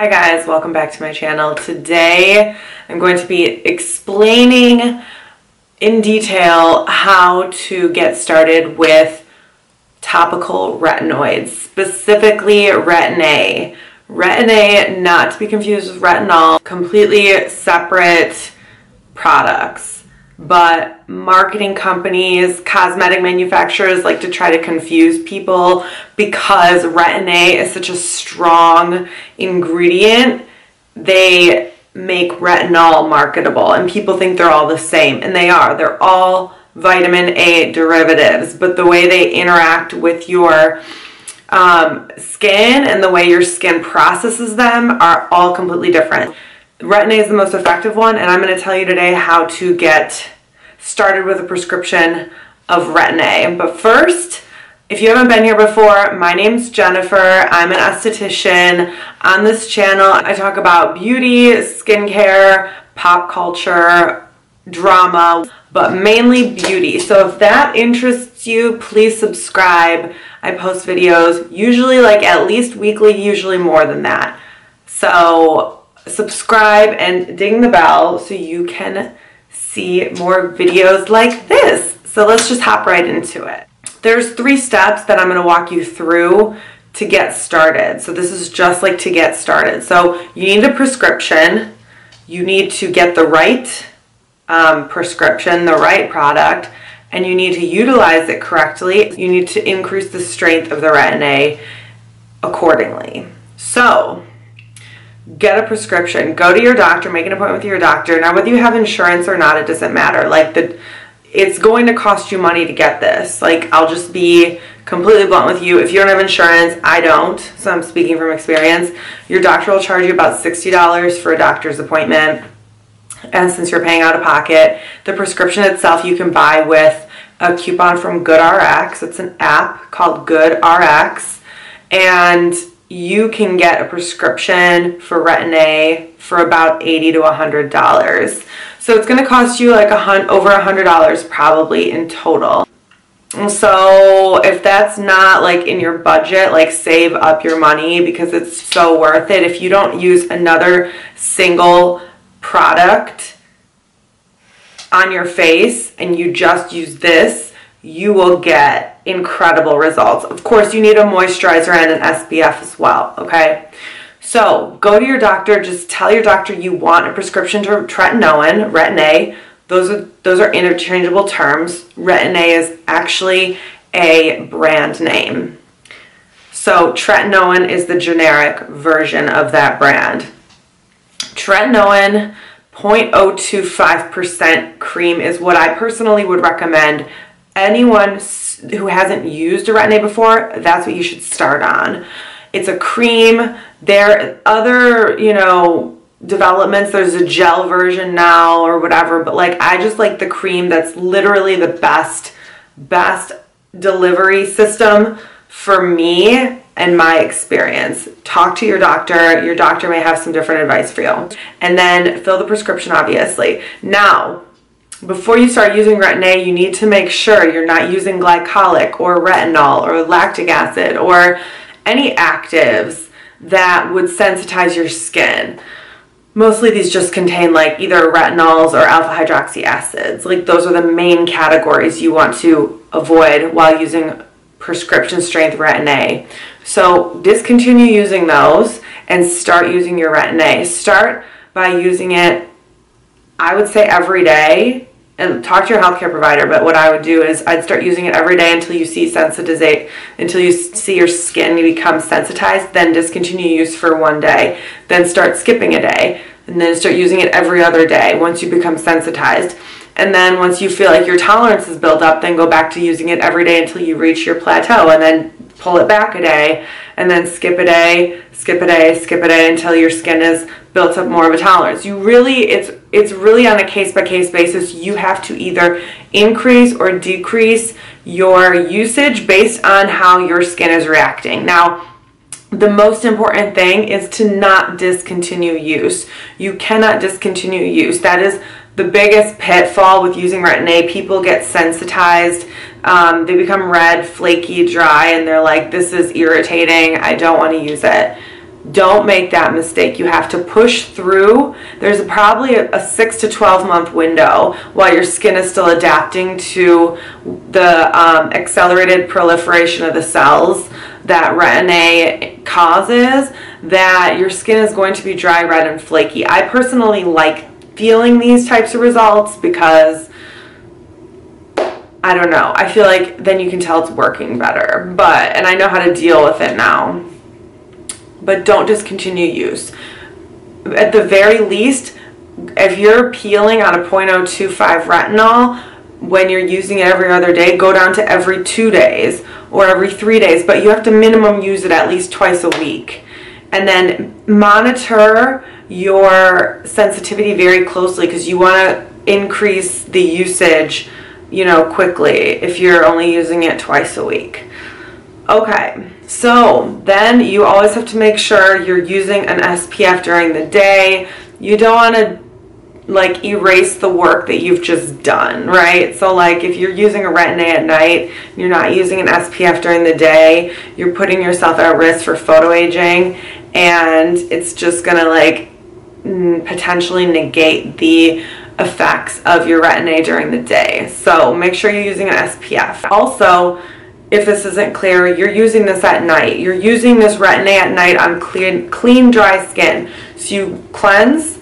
Hi guys, welcome back to my channel. Today I'm going to be explaining in detail how to get started with topical retinoids, specifically Retin-A. Retin-A, not to be confused with retinol, completely separate products. But marketing companies, cosmetic manufacturers like to try to confuse people because Retin-A is such a strong ingredient. They make retinol marketable and people think they're all the same, and they are. They're all vitamin A derivatives, but the way they interact with your skin and the way your skin processes them are all completely different. Retin-A is the most effective one, and I'm going to tell you today how to get started with a prescription of Retin-A. But first, if you haven't been here before, my name's Jennifer. I'm an esthetician. On this channel, I talk about beauty, skincare, pop culture, drama, but mainly beauty. So if that interests you, please subscribe. I post videos usually like at least weekly, usually more than that. So subscribe and ding the bell so you can see more videos like this. So let's just hop right into it. There's 3 steps that I'm going to walk you through to get started. So this is just like to get started. So you need a prescription. You need to get the right prescription, the right product, and you need to utilize it correctly. You need to increase the strength of the Retin-A accordingly. So get a prescription, go to your doctor, make an appointment with your doctor. Now, whether you have insurance or not, it doesn't matter. It's going to cost you money to get this. I'll just be completely blunt with you. If you don't have insurance, I don't, so I'm speaking from experience. Your doctor will charge you about $60 for a doctor's appointment. And since you're paying out of pocket, the prescription itself you can buy with a coupon from GoodRx. It's an app called GoodRx. And you can get a prescription for Retin-A for about $80 to $100. So it's going to cost you like over $100 probably in total. So if that's not in your budget, save up your money because it's so worth it. If you don't use another single product on your face and you just use this, you will get incredible results. Of course, you need a moisturizer and an SPF as well, okay? So go to your doctor, just tell your doctor you want a prescription to tretinoin, Retin-A. Those are interchangeable terms. Retin-A is actually a brand name. So tretinoin is the generic version of that brand. Tretinoin 0.025% cream is what I personally would recommend. Anyone who hasn't used a Retin-A before, that's what you should start on. It's a cream. There are other, developments. There's a gel version now or whatever, but I just like the cream. That's literally the best delivery system for me and my experience. Talk to your doctor. Your doctor may have some different advice for you. And then fill the prescription, obviously. Now, before you start using Retin-A, you need to make sure you're not using glycolic or retinol or lactic acid or any actives that would sensitize your skin. Mostly these just contain either retinols or alpha hydroxy acids. Those are the main categories you want to avoid while using prescription strength Retin-A. So discontinue using those and start using your Retin-A. Start by using it, I would say, every day. And talk to your healthcare provider, but what I would do is I'd start using it every day until you see until you see your skin become sensitized, then discontinue use for 1 day. Then start skipping a day, and then start using it every other day once you become sensitized. And then once you feel like your tolerance is built up, then go back to using it every day until you reach your plateau, and then pull it back a day, and then skip a day, skip a day, skip a day until your skin is built up more of a tolerance. It's really on a case-by-case basis. You have to either increase or decrease your usage based on how your skin is reacting. Now, the most important thing is to not discontinue use. You cannot discontinue use. That is the biggest pitfall with using Retin-A. People get sensitized. They become red, flaky, dry, and they're like, this is irritating. I don't want to use it. Don't make that mistake. You have to push through. There's probably a 6 to 12 month window while your skin is still adapting to the accelerated proliferation of the cells that Retin-A causes, that your skin is going to be dry, red, and flaky. I personally like feeling these types of results because, I don't know, I feel like then you can tell it's working better. And I know how to deal with it now. But don't discontinue use. At the very least, if you're peeling on a 0.025 retinol, when you're using it every other day, go down to every 2 days or every 3 days, but you have to minimum use it at least twice a week. And then monitor your sensitivity very closely, because you want to increase the usage, you know, quickly if you're only using it twice a week. Okay, so then you always have to make sure you're using an SPF during the day. You don't want to like erase the work that you've just done, right? So like if you're using a Retin-A at night, you're not using an SPF during the day, you're putting yourself at risk for photoaging, and it's just gonna like potentially negate the effects of your Retin-A during the day. So make sure you're using an SPF. Also, if this isn't clear, you're using this at night. You're using this Retin-A at night on clean, dry skin. So you cleanse.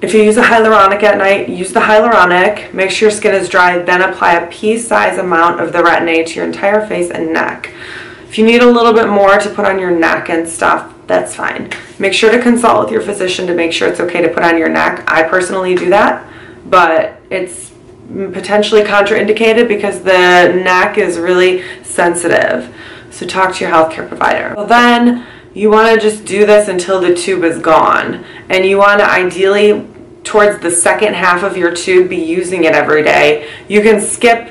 If you use a hyaluronic at night, use the hyaluronic. Make sure your skin is dry, then apply a pea-sized amount of the Retin-A to your entire face and neck. If you need a little bit more to put on your neck and stuff, that's fine. Make sure to consult with your physician to make sure it's okay to put on your neck. I personally do that, but it's potentially contraindicated because the neck is really sensitive. So talk to your healthcare provider. Well, then you want to just do this until the tube is gone, and you want to ideally towards the second half of your tube be using it every day. You can skip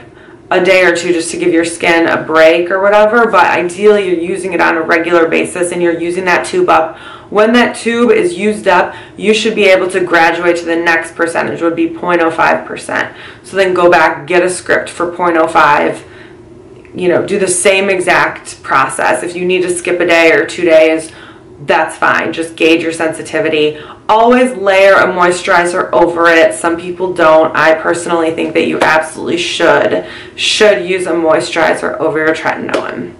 a day or two just to give your skin a break or whatever, but ideally you're using it on a regular basis and you're using that tube up. When that tube is used up, you should be able to graduate to the next percentage, would be 0.05%. So then go back, get a script for 0.05, you know, do the same exact process. If you need to skip a day or 2 days, that's fine. Just gauge your sensitivity. Always layer a moisturizer over it. Some people don't. I personally think that you absolutely should use a moisturizer over your tretinoin.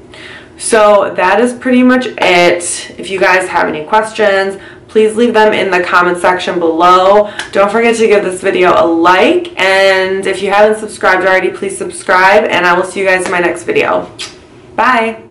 So that is pretty much it. If you guys have any questions, please leave them in the comment section below. Don't forget to give this video a like, and if you haven't subscribed already, please subscribe, and I will see you guys in my next video. Bye!